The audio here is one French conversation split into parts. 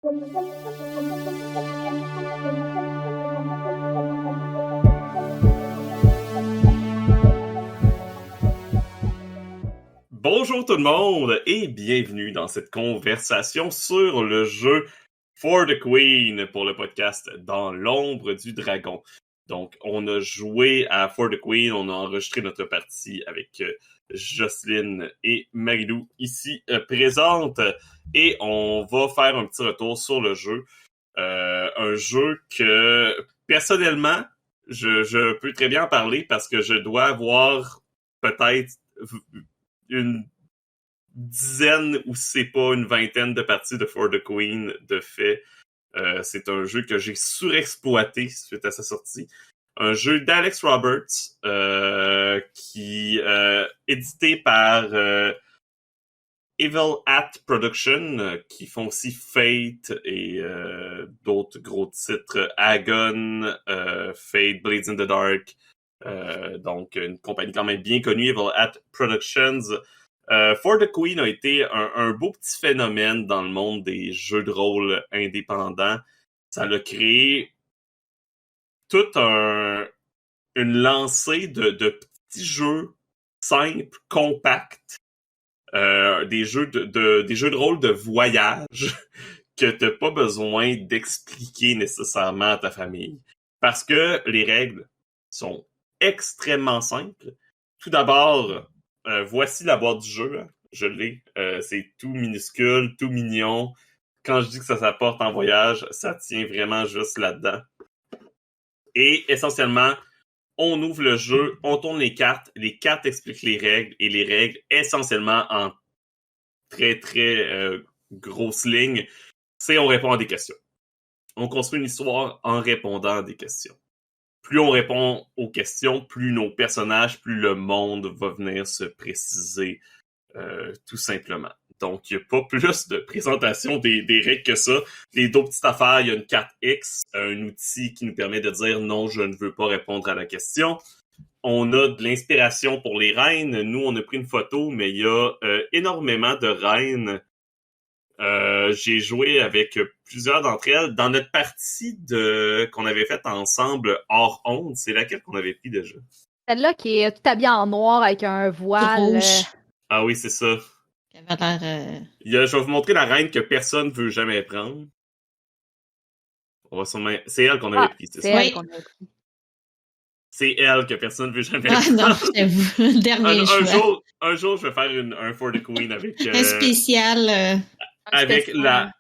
Bonjour tout le monde et bienvenue dans cette conversation sur le jeu For the Queen pour le podcast Dans l'ombre du dragon. Donc, on a joué à For the Queen, on a enregistré notre partie avec Jocelyne et Marilou ici présentes et on va faire un petit retour sur le jeu. Un jeu que, personnellement, je peux très bien en parler parce que je dois avoir peut-être une dizaine ou c'est pas une vingtaine de parties de For the Queen de fait. C'est un jeu que j'ai surexploité suite à sa sortie. Un jeu d'Alex Roberts qui édité par Evil Hat Production qui font aussi Fate et d'autres gros titres, Agon, Fate, Blades in the Dark. Donc une compagnie quand même bien connue, Evil Hat Productions. For the Queen a été un beau petit phénomène dans le monde des jeux de rôle indépendants. Ça l'a créé toute une lancée de petits jeux simples, compacts, des jeux de rôle de voyage que t'as pas besoin d'expliquer nécessairement à ta famille. Parce que les règles sont extrêmement simples. Tout d'abord, voici la boîte du jeu. Je l'ai. C'est tout minuscule, tout mignon. Quand je dis que ça s'apporte en voyage, ça tient vraiment juste là-dedans. Et essentiellement, on ouvre le jeu, on tourne les cartes expliquent les règles, et les règles, essentiellement en très, très grosses lignes, c'est on répond à des questions. On construit une histoire en répondant à des questions. Plus on répond aux questions, plus nos personnages, plus le monde va venir se préciser tout simplement. Donc, il n'y a pas plus de présentation des règles que ça. Les deux petites affaires, il y a une carte X, un outil qui nous permet de dire non, je ne veux pas répondre à la question. On a de l'inspiration pour les reines. Nous, on a pris une photo, mais il y a énormément de reines. J'ai joué avec plusieurs d'entre elles. Dans notre partie qu'on avait faite ensemble hors honte, c'est laquelle qu'on avait pris déjà? Celle-là qui est tout habillée en noir avec un voile. Rouge. Ah oui, c'est ça. Qui avait l'air... Je vais vous montrer la reine que personne ne veut jamais prendre. On va sûrement... C'est elle qu'on avait pris, c'est ça? Elle qu'on avait pris. C'est elle que personne ne veut jamais Ah prendre. non, j'avoue, le dernier choix. Un jour, je vais faire un For the Queen avec... Un spécial. Avec la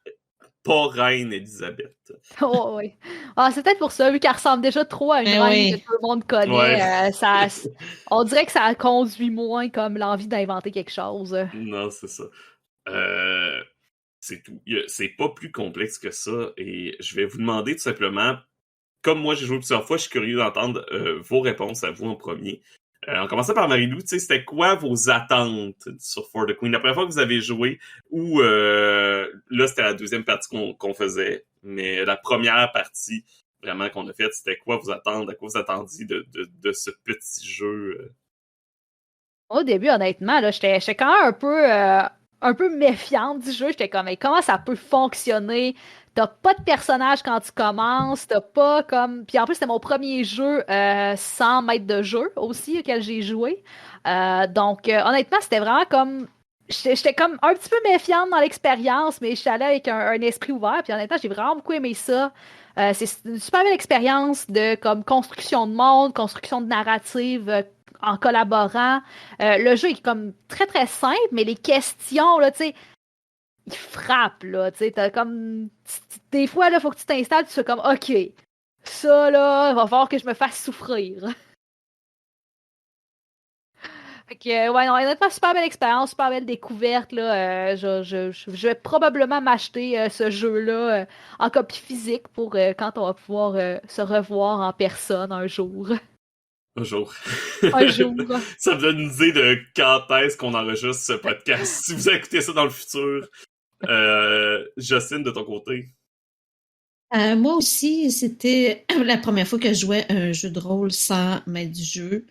pas reine Elisabeth. Oh oui. Ah, c'est peut-être pour ça, vu qu'elle ressemble déjà trop à une reine que tout le monde connaît. Ouais. On dirait que ça conduit moins comme l'envie d'inventer quelque chose. Non, c'est ça. C'est tout. C'est pas plus complexe que ça. Et je vais vous demander tout simplement, comme moi j'ai joué plusieurs fois, je suis curieux d'entendre vos réponses à vous en premier. En commençant par Marilou, tu sais, c'était quoi vos attentes sur For the Queen? La première fois que vous avez joué, ou là c'était la deuxième partie qu'on faisait, mais la première partie vraiment qu'on a faite, c'était quoi vos attentes? À quoi vous attendiez de ce petit jeu? Au début, honnêtement, là, j'étais quand même un peu méfiante du jeu. J'étais comme, mais comment ça peut fonctionner? T'as pas de personnage quand tu commences, t'as pas comme... Puis en plus, c'était mon premier jeu sans maître de jeu aussi, auquel j'ai joué. Donc, honnêtement, c'était vraiment comme... J'étais comme un petit peu méfiante dans l'expérience, mais je suis allée avec un esprit ouvert. Puis honnêtement, j'ai vraiment beaucoup aimé ça. C'est une super belle expérience de comme construction de monde, construction de narrative, en collaborant. Le jeu est comme très très simple, mais les questions, là, tu sais, ils frappent, là, tu sais, t'as comme... Des fois, là, faut que tu t'installes, tu fais comme, OK, ça, là, va falloir que je me fasse souffrir. Fait que, ouais, non, honnêtement, super belle expérience, super belle découverte, là. Je vais probablement m'acheter ce jeu-là en copie physique pour quand on va pouvoir se revoir en personne un jour. Un jour. Un jour. Ça me donne une idée de quand est-ce qu'on enregistre ce podcast. Si vous écoutez ça dans le futur. Jocelyne, de ton côté? Moi aussi, c'était la première fois que je jouais un jeu de rôle sans maître du jeu.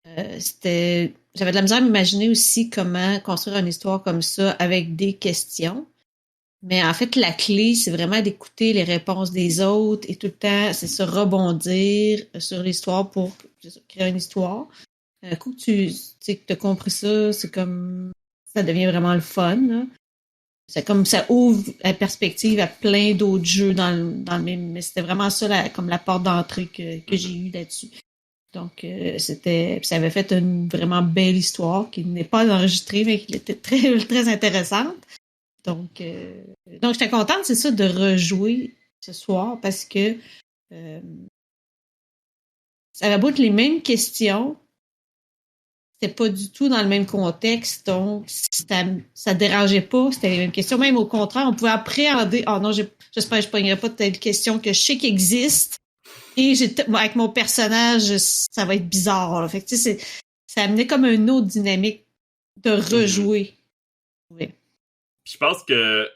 J'avais de la misère à m'imaginer aussi comment construire une histoire comme ça avec des questions. Mais en fait, la clé, c'est vraiment d'écouter les réponses des autres et tout le temps, c'est se rebondir sur l'histoire pour créer une histoire. Un coup que tu as compris ça, c'est comme ça devient vraiment le fun. Là. C'est comme ça ouvre la perspective à plein d'autres jeux dans le même. Mais c'était vraiment ça comme la porte d'entrée que j'ai eue là-dessus. Donc ça avait fait une vraiment belle histoire qui n'est pas enregistrée, mais qui était très, très intéressante. Donc j'étais contente, c'est ça, de rejouer ce soir parce que ça avait beau être les mêmes questions, c'était pas du tout dans le même contexte, donc ça dérangeait pas, c'était les mêmes questions. Même au contraire, on pouvait appréhender, oh non, j'espère que je pognerai pas de telle question que je sais qu'il existe, et avec mon personnage, ça va être bizarre. Là. Fait que, tu sais, ça amenait comme une autre dynamique de rejouer. Oui. Je pense que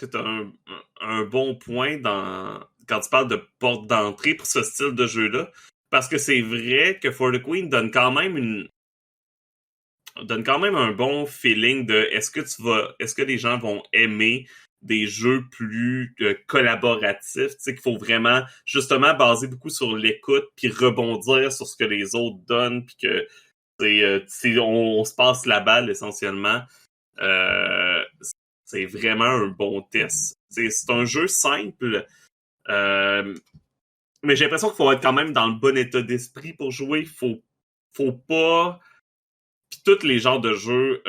tu as un bon point quand tu parles de porte d'entrée pour ce style de jeu-là. Parce que c'est vrai que For the Queen donne quand même un bon feeling de est-ce que les gens vont aimer des jeux plus collaboratifs, tu sais, qu'il faut vraiment justement baser beaucoup sur l'écoute puis rebondir sur ce que les autres donnent puis que on se passe la balle essentiellement. C'est vraiment un bon test. C'est un jeu simple, mais j'ai l'impression qu'il faut être quand même dans le bon état d'esprit pour jouer. Faut pas... Puis tous les genres de jeux,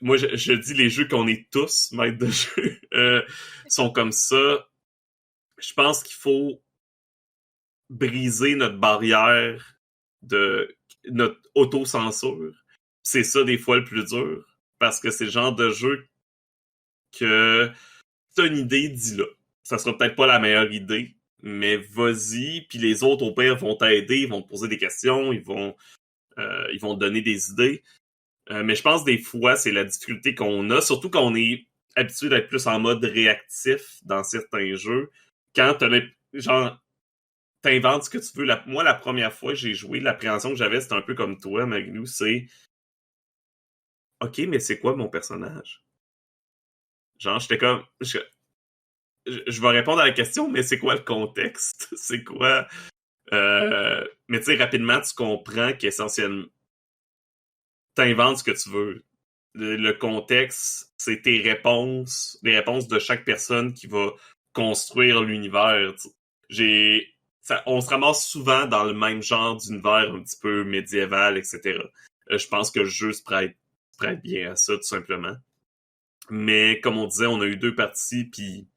moi je dis les jeux qu'on est tous maîtres de jeu, sont comme ça. Je pense qu'il faut briser notre barrière de notre autocensure. C'est ça des fois le plus dur, parce que c'est le genre de jeu que t'as une idée, dis-la. Ça sera peut-être pas la meilleure idée, mais vas-y, puis les autres au pire vont t'aider, ils vont te poser des questions, ils vont te donner des idées. Mais je pense des fois, c'est la difficulté qu'on a, surtout quand on est habitué d'être plus en mode réactif dans certains jeux. Quand t'inventes ce que tu veux. Moi, la première fois que j'ai joué, l'appréhension que j'avais, c'était un peu comme toi, Magnus, c'est OK, mais c'est quoi mon personnage? Genre, j'étais comme... Je vais répondre à la question, mais c'est quoi le contexte? C'est quoi... Mais tu sais, rapidement, tu comprends qu'essentiellement, t'inventes ce que tu veux. Le contexte, c'est tes réponses, les réponses de chaque personne qui va construire l'univers. On se ramasse souvent dans le même genre d'univers un petit peu médiéval, etc. Je pense que le jeu se prête bien à ça, tout simplement. Mais comme on disait, on a eu 2 parties, puis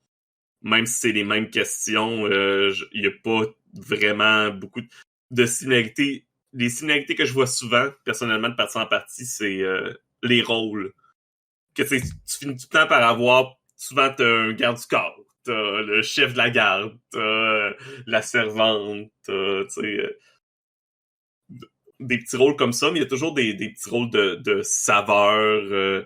même si c'est les mêmes questions, il n'y a pas vraiment beaucoup de similarités. Les similarités que je vois souvent, personnellement, de partie en partie, c'est les rôles. Que tu finis tout le temps par avoir, souvent t'as un garde du corps, t'as le chef de la garde, t'as la servante, tu sais, des petits rôles comme ça, mais il y a toujours des petits rôles de saveur.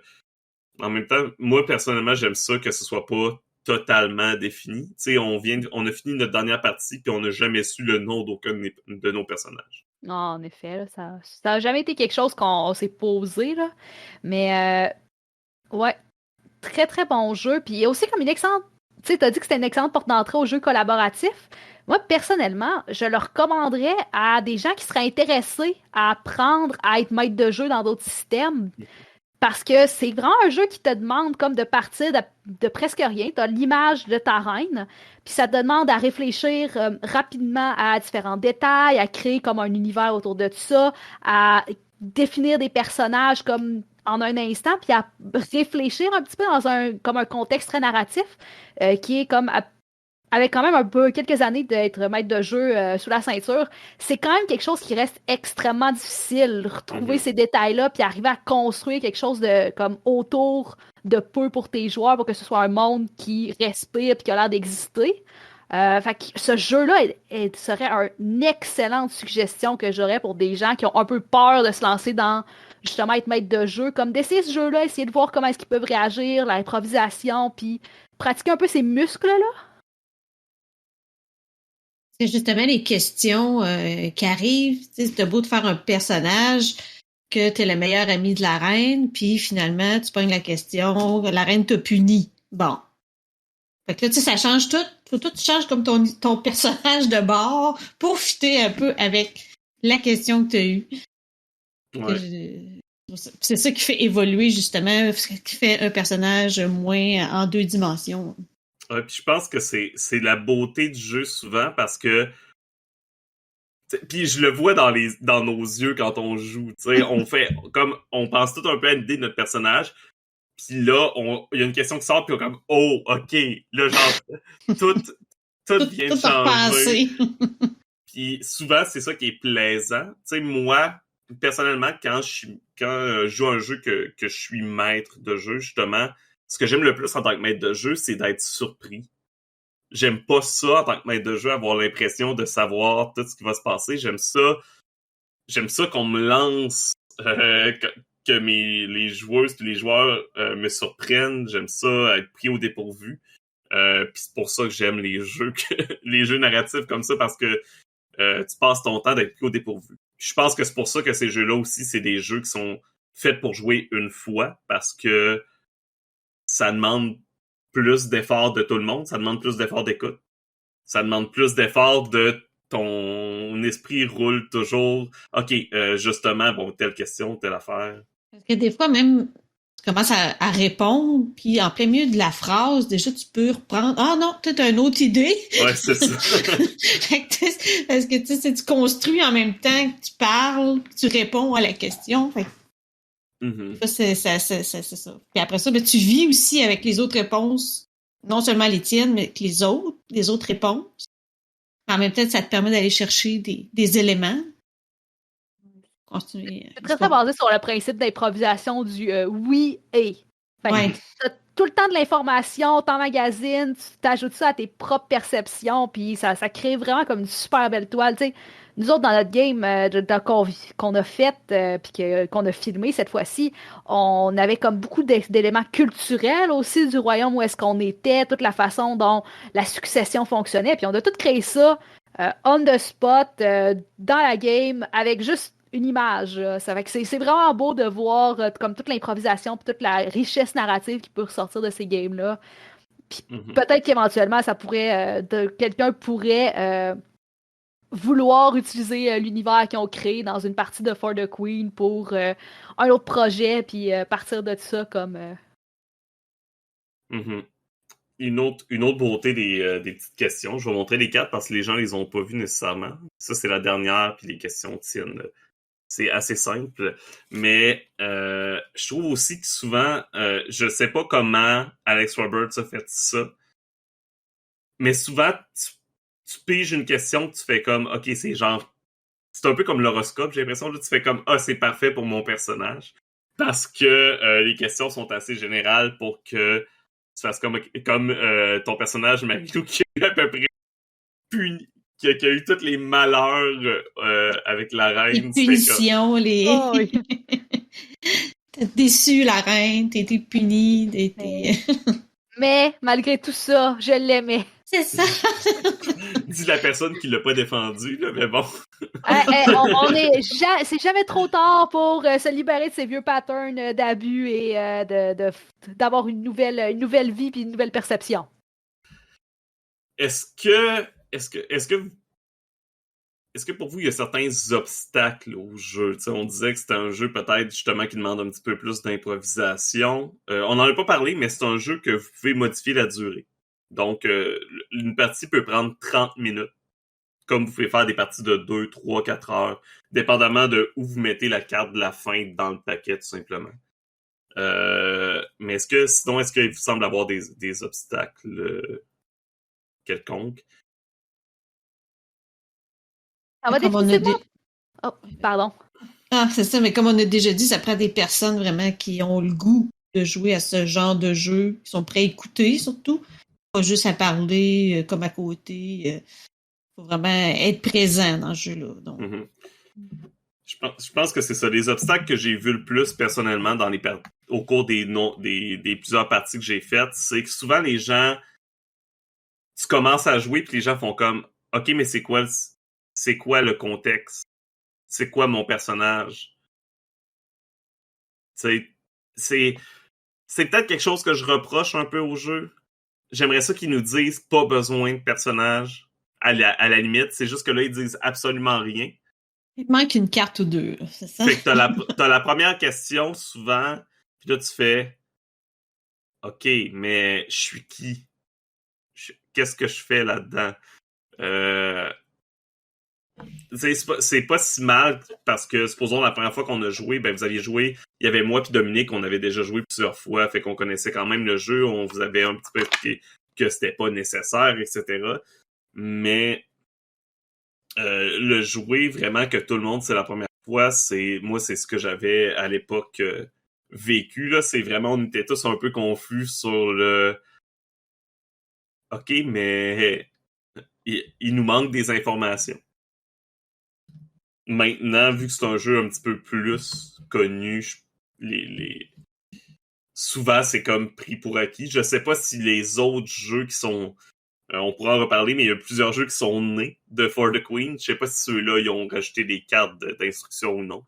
En même temps, moi, personnellement, j'aime ça que ce soit pas totalement défini. Tu sais, on a fini notre dernière partie, puis on n'a jamais su le nom d'aucun de nos personnages. Non, en effet, là, ça n'a jamais été quelque chose qu'on s'est posé, là. Mais, ouais, très, très bon jeu. Puis aussi comme une excellente... Tu sais, t'as dit que c'était une excellente porte d'entrée au jeu collaboratif. Moi, personnellement, je le recommanderais à des gens qui seraient intéressés à apprendre à être maître de jeu dans d'autres systèmes. Parce que c'est vraiment un jeu qui te demande comme de partir de presque rien. Tu as l'image de ta reine, puis ça te demande à réfléchir rapidement à différents détails, à créer comme un univers autour de ça, à définir des personnages comme en un instant, puis à réfléchir un petit peu dans comme un contexte très narratif qui est comme avec quand même un peu quelques années d'être maître de jeu sous la ceinture, c'est quand même quelque chose qui reste extrêmement difficile. Retrouver ces détails-là, puis arriver à construire quelque chose de comme autour de peu pour tes joueurs, pour que ce soit un monde qui respire et qui a l'air d'exister. Fait que ce jeu-là serait une excellente suggestion que j'aurais pour des gens qui ont un peu peur de se lancer dans justement être maître de jeu, comme d'essayer ce jeu-là, essayer de voir comment est-ce qu'ils peuvent réagir, l'improvisation, puis pratiquer un peu ces muscles-là. C'est justement les questions qui arrivent. C'est beau de faire un personnage que t'es le meilleur ami de la reine, puis finalement, tu pognes la question, la reine t'a puni. Bon, Fait que là, tu sais, ça change tout. Faut tout changer comme ton personnage de bord pour fitter un peu avec la question que tu as eue. Ouais. C'est ça qui fait évoluer, justement, qui fait un personnage moins en 2 dimensions. Ouais, puis je pense que c'est la beauté du jeu souvent parce que puis je le vois dans nos yeux quand on joue, tu sais, on fait comme on pense tout un peu à l'idée de notre personnage. Puis là, il y a une question qui sort, puis on est comme oh, OK, là genre tout vient de Tout a changer. repassé. Puis souvent, c'est ça qui est plaisant. Tu sais, moi, personnellement, quand je joue un jeu que je suis maître de jeu, justement, ce que j'aime le plus en tant que maître de jeu, c'est d'être surpris. J'aime pas ça en tant que maître de jeu, avoir l'impression de savoir tout ce qui va se passer. J'aime ça qu'on me lance, que les joueuses et les joueurs me surprennent. J'aime ça être pris au dépourvu. Puis c'est pour ça que j'aime les jeux les jeux narratifs comme ça, parce que tu passes ton temps d'être pris au dépourvu. Je pense que c'est pour ça que ces jeux-là aussi, c'est des jeux qui sont faits pour jouer une fois, parce que ça demande plus d'efforts de tout le monde, ça demande plus d'efforts d'écoute, ça demande plus d'efforts de ton esprit roule toujours. OK, justement, bon, telle question, telle affaire. Parce que des fois, même, tu commences à répondre, puis en plein milieu de la phrase, déjà, tu peux reprendre. Ah non, peut-être une autre idée. Ouais, c'est ça. Parce que tu sais, tu construis en même temps que tu parles, que tu réponds à la question. Fait que c'est ça. Puis après ça, ben, tu vis aussi avec les autres réponses, non seulement les tiennes, mais avec les autres réponses. En même temps, ça te permet d'aller chercher des éléments. Continuer. C'est très basé sur le principe d'improvisation du oui et. Fait Ouais. t'as tout le temps de l'information, t'emmagasines, tu t'ajoutes ça à tes propres perceptions, puis ça crée vraiment comme une super belle toile. Tu sais, nous autres, dans notre game qu'on a fait, puis qu'on a filmé cette fois-ci, on avait comme beaucoup d'éléments culturels aussi du royaume où est-ce qu'on était, toute la façon dont la succession fonctionnait, puis on a tout créé ça on the spot, dans la game, avec juste une image. Ça fait que c'est vraiment beau de voir comme toute l'improvisation, puis toute la richesse narrative qui peut ressortir de ces games-là. Puis peut-être qu'éventuellement, ça pourrait, quelqu'un pourrait vouloir utiliser l'univers qu'ils ont créé dans une partie de For the Queen pour un autre projet, puis partir de ça comme. Une autre beauté des petites questions. Je vais montrer les cartes parce que les gens les ont pas vues nécessairement. Ça, c'est la dernière, puis les questions tiennent. C'est assez simple. Mais je trouve aussi que souvent, je sais pas comment Alex Roberts a fait ça, mais souvent, tu piges une question, tu fais comme, OK, c'est genre... C'est un peu comme l'horoscope, j'ai l'impression. Là, tu fais comme, c'est parfait pour mon personnage. Parce que les questions sont assez générales pour que tu fasses comme ton personnage, Marilou, qui est à peu près puni, qui a eu tous les malheurs avec la reine. Les punitions, Oh, oui. T'as déçu la reine, t'as été puni, Mais malgré tout ça, je l'aimais. C'est ça. Dis la personne qui l'a pas défendu, là, mais bon. C'est jamais trop tard pour se libérer de ces vieux patterns d'abus et d'avoir une nouvelle vie puis une nouvelle perception. Est-ce que pour vous, il y a certains obstacles au jeu? T'sais, on disait que c'était un jeu peut-être justement qui demande un petit peu plus d'improvisation. On n'en a pas parlé, mais c'est un jeu que vous pouvez modifier la durée. Donc, une partie peut prendre 30 minutes. Comme vous pouvez faire des parties de 2, 3, 4 heures, dépendamment de où vous mettez la carte de la fin dans le paquet, tout simplement. Mais est-ce qu'il vous semble avoir des obstacles quelconques? Ça va définitivement... Oh, pardon. Ah, c'est ça, mais comme on a déjà dit, ça prend des personnes vraiment qui ont le goût de jouer à ce genre de jeu, qui sont prêts à écouter surtout, pas juste à parler comme à côté. Faut vraiment être présent dans ce jeu-là. Donc. Je pense que c'est ça. Les obstacles que j'ai vus le plus personnellement au cours des plusieurs parties que j'ai faites, c'est que souvent les gens, tu commences à jouer puis les gens font comme, OK, mais c'est quoi le contexte? C'est quoi mon personnage? C'est peut-être quelque chose que je reproche un peu au jeu. j'aimerais ça qu'ils nous disent pas besoin de personnages à la limite. C'est juste que là, ils disent absolument rien. Il te manque une carte ou deux, là, c'est ça? Fait que t'as la première question souvent, puis là, tu fais OK, mais je suis qui? Qu'est-ce que je fais là-dedans? C'est pas si mal parce que, supposons, la première fois qu'on a joué, ben vous aviez joué, il y avait moi puis Dominique, on avait déjà joué plusieurs fois, fait qu'on connaissait quand même le jeu, on vous avait un petit peu expliqué que c'était pas nécessaire, etc. Mais le jouer vraiment que tout le monde, c'est la première fois, moi, c'est ce que j'avais à l'époque vécu, là. C'est vraiment, on était tous un peu confus sur le OK, mais il nous manque des informations. Maintenant, vu que c'est un jeu un petit peu plus connu, souvent c'est comme pris pour acquis. Je sais pas si les autres jeux qui sont... on pourra en reparler, mais il y a plusieurs jeux qui sont nés de For the Queen. Je sais pas si ceux-là, ils ont rajouté des cartes d'instruction ou non.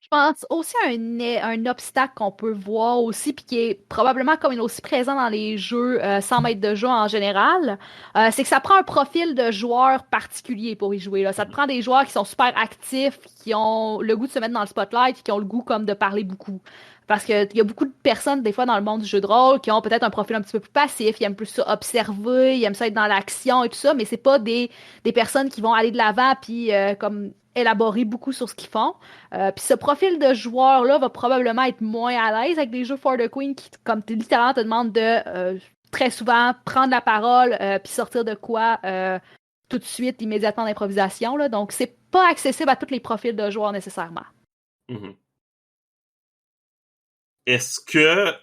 Je pense aussi à un obstacle qu'on peut voir aussi, puis qui est probablement comme aussi présent dans les jeux sans maître de jeu en général, c'est que ça prend un profil de joueur particulier pour y jouer. Là. Ça te prend des joueurs qui sont super actifs, qui ont le goût de se mettre dans le spotlight, qui ont le goût comme de parler beaucoup. Parce qu'il y a beaucoup de personnes, des fois, dans le monde du jeu de rôle, qui ont peut-être un profil un petit peu plus passif, ils aiment plus ça observer, ils aiment ça être dans l'action et tout ça, mais c'est pas des personnes qui vont aller de l'avant puis comme élaborer beaucoup sur ce qu'ils font. Puis ce profil de joueur-là va probablement être moins à l'aise avec des jeux For the Queen qui, comme littéralement, te demandent de très souvent prendre la parole puis sortir de quoi tout de suite, immédiatement d'improvisation. Là. Donc, c'est pas accessible à tous les profils de joueurs nécessairement. Mm-hmm. Est-ce que,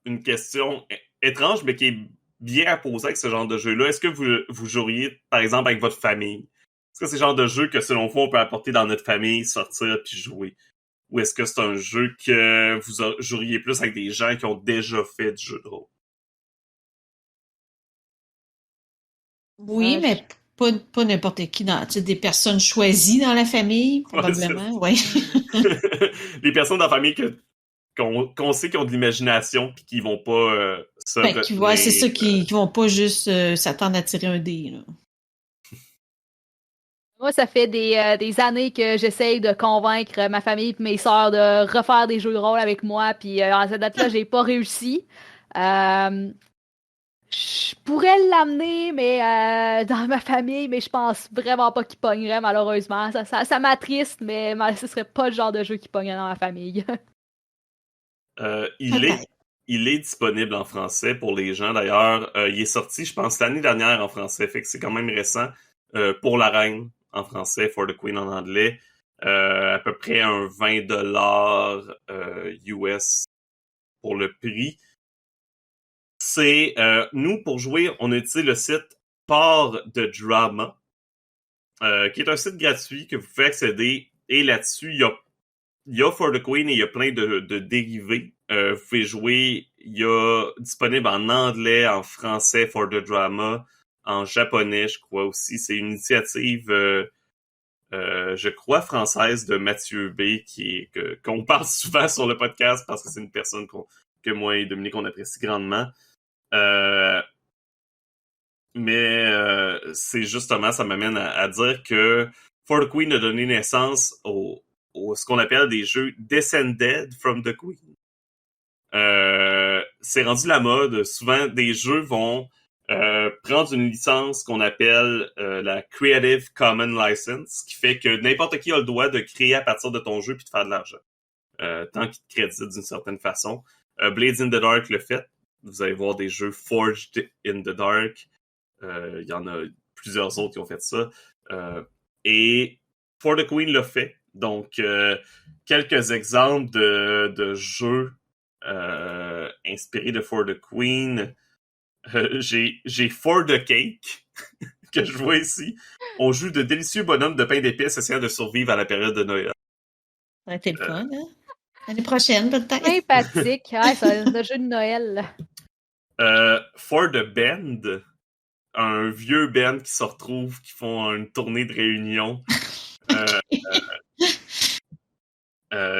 une question étrange, mais qui est bien à poser avec ce genre de jeu-là, est-ce que vous joueriez, par exemple, avec votre famille? Est-ce que c'est le genre de jeu que, selon vous, on peut apporter dans notre famille, sortir puis jouer? Ou est-ce que c'est un jeu que vous joueriez plus avec des gens qui ont déjà fait du jeu de rôle? Oui, mais pas n'importe qui. Des personnes choisies dans la famille, probablement, oui. Les personnes dans la famille qu'on sait qu'ils ont de l'imagination puis qui vont pas se retenir. C'est ça, qui vont pas juste s'attendre à tirer un dé, là. Moi, ça fait des années que j'essaye de convaincre ma famille et mes sœurs de refaire des jeux de rôle avec moi, puis à cette date-là, j'ai pas réussi. Je pourrais l'amener mais dans ma famille, mais je pense vraiment pas qu'il pognerait, malheureusement. Ça m'attriste, mais ce serait pas le genre de jeu qui pognerait dans ma famille. Il est disponible en français pour les gens. D'ailleurs, il est sorti, je pense, l'année dernière en français, fait que c'est quand même récent. Pour la reine en français, For the Queen en anglais, à peu près un $20 US pour le prix. C'est nous, pour jouer, on a utilisé le site Port de Drama, qui est un site gratuit que vous pouvez accéder. Et là-dessus, il y a For the Queen et il y a plein de dérivés. Vous pouvez jouer, il y a disponible en anglais, en français, For the Drama, en japonais, je crois aussi. C'est une initiative, je crois, française de Mathieu B, qu'on parle souvent sur le podcast parce que c'est une personne que moi et Dominique, on apprécie grandement. Mais c'est justement, ça m'amène à dire que For the Queen a donné naissance ce qu'on appelle des jeux Descended from the Queen. C'est rendu la mode. Souvent, des jeux vont prendre une licence qu'on appelle la Creative Commons License, qui fait que n'importe qui a le droit de créer à partir de ton jeu puis de faire de l'argent. Tant qu'il te crédite d'une certaine façon. Blades in the Dark le fait. Vous allez voir des jeux Forged in the Dark. Il y en a plusieurs autres qui ont fait ça. Et For the Queen l'a fait. Donc, quelques exemples de jeux inspirés de For the Queen. J'ai For the Cake, que je vois ici. On joue de délicieux bonhommes de pain d'épices essayant de survivre à la période de Noël. Ça a été le fun, hein? L'année prochaine, peut-être. Sympathique. Ouais, c'est un jeu de Noël. For the Band, un vieux band qui se retrouve, qui font une tournée de réunion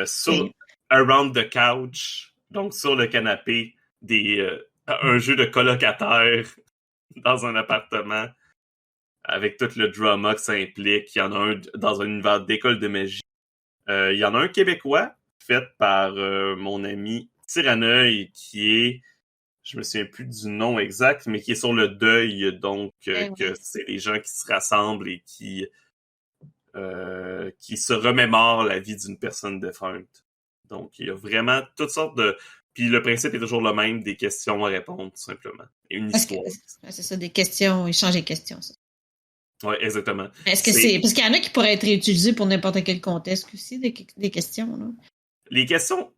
sur Around the Couch, donc sur le canapé, un jeu de colocataire dans un appartement avec tout le drama que ça implique. Il y en a un dans un univers d'école de magie. Il y en a un québécois fait par mon ami Tiraneuil qui est, je me souviens plus du nom exact, mais qui est sur le deuil, donc que c'est les gens qui se rassemblent et qui se remémorent la vie d'une personne défunte. Donc, il y a vraiment toutes sortes de... Puis le principe est toujours le même, des questions à répondre, tout simplement. Et une histoire. C'est ça, des questions, échanger des questions, ça. Oui, exactement. Est-ce que c'est... Parce qu'il y en a qui pourraient être réutilisés pour n'importe quel contexte aussi, des questions, là. Les questions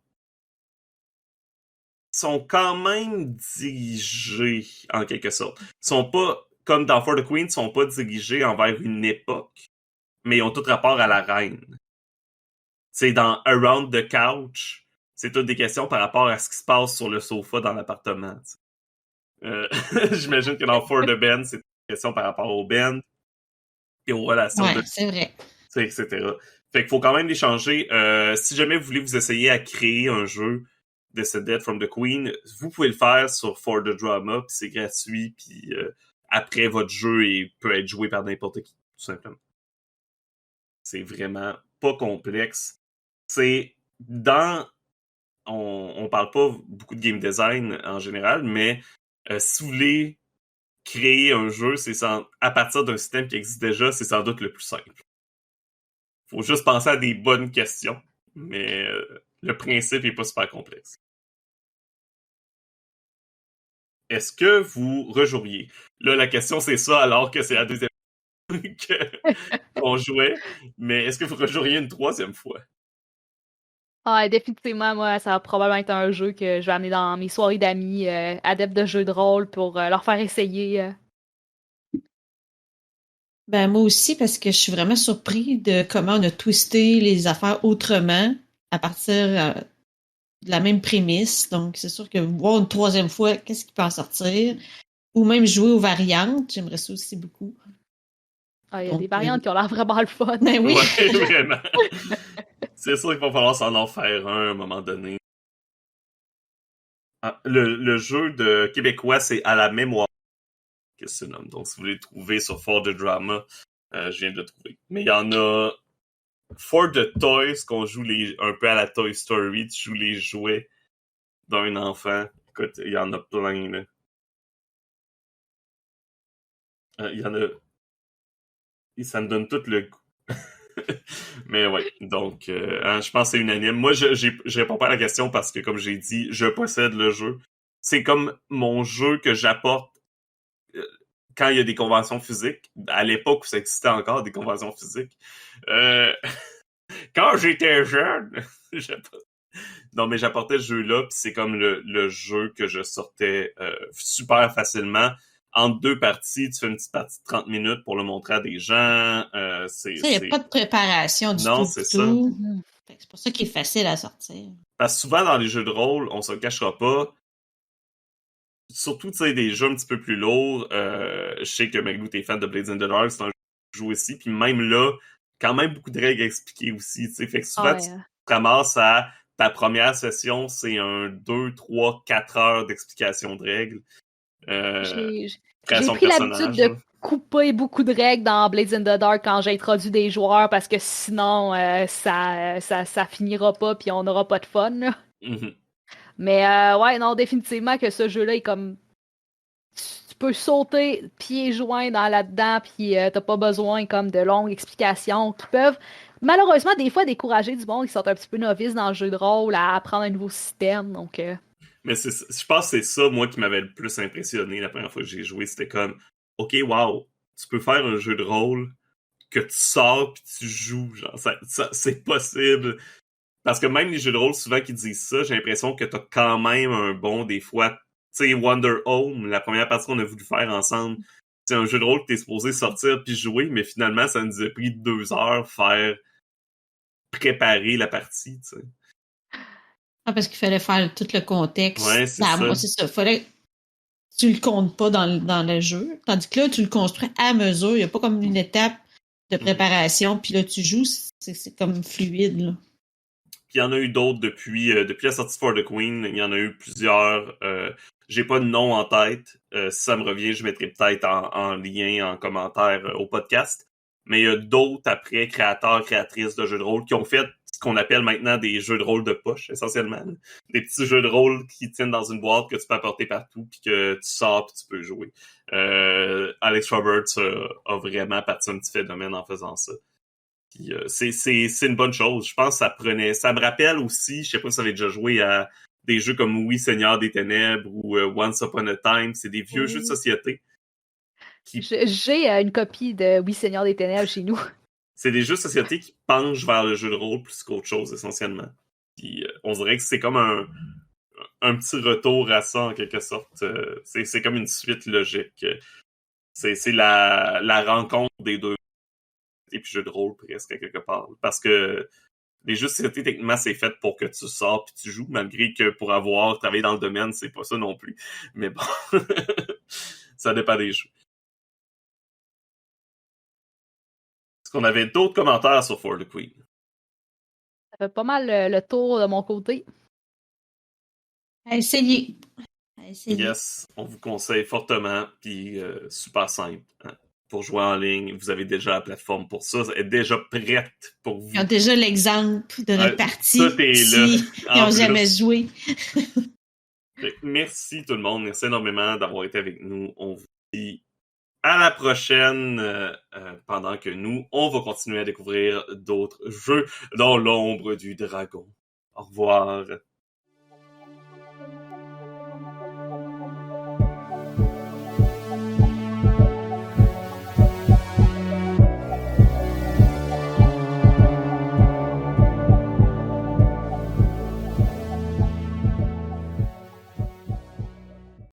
sont quand même dirigées, en quelque sorte. Sont pas, comme dans For the Queen, sont pas dirigées envers une époque, mais ils ont tout rapport à la reine. C'est dans Around the Couch, c'est toutes des questions par rapport à ce qui se passe sur le sofa dans l'appartement. J'imagine que dans For the Band, c'est des questions par rapport au band et aux relations c'est vrai. Etc. Fait qu'il faut quand même les changer. Si jamais vous voulez vous essayer à créer un jeu de The Death from the Queen, vous pouvez le faire sur For the Drama, puis c'est gratuit, puis après votre jeu peut être joué par n'importe qui, tout simplement. C'est vraiment pas complexe. C'est dans... On parle pas beaucoup de game design en général, mais si vous voulez créer un jeu, à partir d'un système qui existe déjà, c'est sans doute le plus simple. Faut juste penser à des bonnes questions, mais le principe est pas super complexe. Est-ce que vous rejoueriez? Là, la question, c'est ça, alors que c'est la deuxième fois qu'on jouait. Mais est-ce que vous rejoueriez une troisième fois? Ah, définitivement, moi, ça va probablement être un jeu que je vais amener dans mes soirées d'amis adeptes de jeux de rôle pour leur faire essayer. Ben, moi aussi, parce que je suis vraiment surpris de comment on a twisté les affaires autrement à partir de la même prémisse. Donc, c'est sûr que voir une troisième fois, qu'est-ce qui peut en sortir? Ou même jouer aux variantes, j'aimerais ça aussi beaucoup. Ah, il y a des variantes qui ont l'air vraiment le fun. Ben oui. Ouais, vraiment. C'est sûr qu'il va falloir s'en faire un à un moment donné. Ah, le jeu de québécois, c'est À la mémoire que se nomme. Donc, si vous voulez le trouver sur For the Drama, je viens de le trouver. Mais il y en a For the Toys, qu'on joue un peu à la Toy Story, tu joues les jouets d'un enfant. Écoute, il y en a plein, là. Il y en a... Et ça me donne tout le goût. Mais ouais, donc je pense que c'est unanime. Moi, j'ai réponds pas à la question parce que, comme j'ai dit, je possède le jeu. C'est comme mon jeu que j'apporte quand il y a des conventions physiques. À l'époque où ça existait encore, des conventions physiques. Quand j'étais jeune, non, mais j'apportais ce jeu-là, puis c'est comme le jeu que je sortais super facilement. Entre deux parties, tu fais une petite partie de 30 minutes pour le montrer à des gens. Il n'y a pas de préparation du tout. Non, c'est ça. C'est pour ça qu'il est facile à sortir. Parce que souvent, dans les jeux de rôle, on se le cachera pas. Surtout, tu sais, des jeux un petit peu plus lourds. Je sais que Maglou, t'es fan de Blades in the Dark, c'est un jeu que je joue aussi. Puis même là, quand même beaucoup de règles à expliquer aussi. T'sais. Fait que souvent, tu te ramasses à ta première session, c'est 2, 3, 4 heures d'explication de règles. J'ai pris l'habitude de couper beaucoup de règles dans Blades in the Dark quand j'introduis des joueurs parce que sinon ça finira pas puis on n'aura pas de fun. Mm-hmm. Mais ouais, non, définitivement que ce jeu-là est comme... Tu peux sauter pieds joints là-dedans puis t'as pas besoin comme de longues explications qui peuvent malheureusement des fois décourager du monde qui sont un petit peu novices dans le jeu de rôle à apprendre un nouveau système. Donc... Mais je pense que c'est ça, moi, qui m'avait le plus impressionné la première fois que j'ai joué. C'était comme, OK, wow, tu peux faire un jeu de rôle que tu sors pis tu joues. Genre, ça, c'est possible. Parce que même les jeux de rôle, souvent, qui disent ça, j'ai l'impression que t'as quand même un bon, des fois... Tu sais, Wonder Home, la première partie qu'on a voulu faire ensemble, c'est un jeu de rôle que t'es supposé sortir puis jouer, mais finalement, ça nous a pris 2 heures préparer la partie, tu sais. Ah, parce qu'il fallait faire tout le contexte. Ouais, c'est ça. Moi, c'est ça. Tu le comptes pas dans le jeu. Tandis que là, tu le construis à mesure. Il n'y a pas comme une étape de préparation. Puis là, tu joues. C'est comme fluide, là. il y en a eu d'autres depuis la sortie For the Queen. Il y en a eu plusieurs. J'ai pas de nom en tête. Si ça me revient, je mettrai peut-être en lien, en commentaire au podcast. Mais il y a d'autres après, créateurs, créatrices de jeux de rôle qui ont fait ce qu'on appelle maintenant des jeux de rôle de poche, essentiellement. Des petits jeux de rôle qui tiennent dans une boîte que tu peux apporter partout puis que tu sors puis tu peux jouer. Alex Roberts a vraiment parti un petit phénomène en faisant ça. Puis, c'est une bonne chose. Je pense que ça me rappelle aussi, je sais pas si ça avait déjà joué à des jeux comme Oui, Seigneur des Ténèbres ou Once Upon a Time. C'est des vieux jeux de société. J'ai une copie de Oui, Seigneur des Ténèbres chez nous. C'est des jeux de société qui penchent vers le jeu de rôle plus qu'autre chose, essentiellement. Puis, on dirait que c'est comme un petit retour à ça, en quelque sorte. C'est comme une suite logique. C'est la rencontre des deux et puis jeux de rôle, presque, à quelque part. Parce que les jeux de société, techniquement, c'est fait pour que tu sors puis tu joues, malgré que pour avoir travaillé dans le domaine, c'est pas ça non plus. Mais bon, ça dépend des jeux. Est-ce qu'on avait d'autres commentaires sur For the Queen? Ça fait pas mal le tour de mon côté. À essayer. Yes, on vous conseille fortement, puis super simple. Hein. Pour jouer en ligne, vous avez déjà la plateforme pour ça. Elle est déjà prête pour vous. Ils ont déjà l'exemple de notre partie. Ça, t'es là. Ils n'ont jamais joué. Merci tout le monde. Merci énormément d'avoir été avec nous. On vous dit à la prochaine, pendant que nous, on va continuer à découvrir d'autres jeux dans l'ombre du dragon. Au revoir.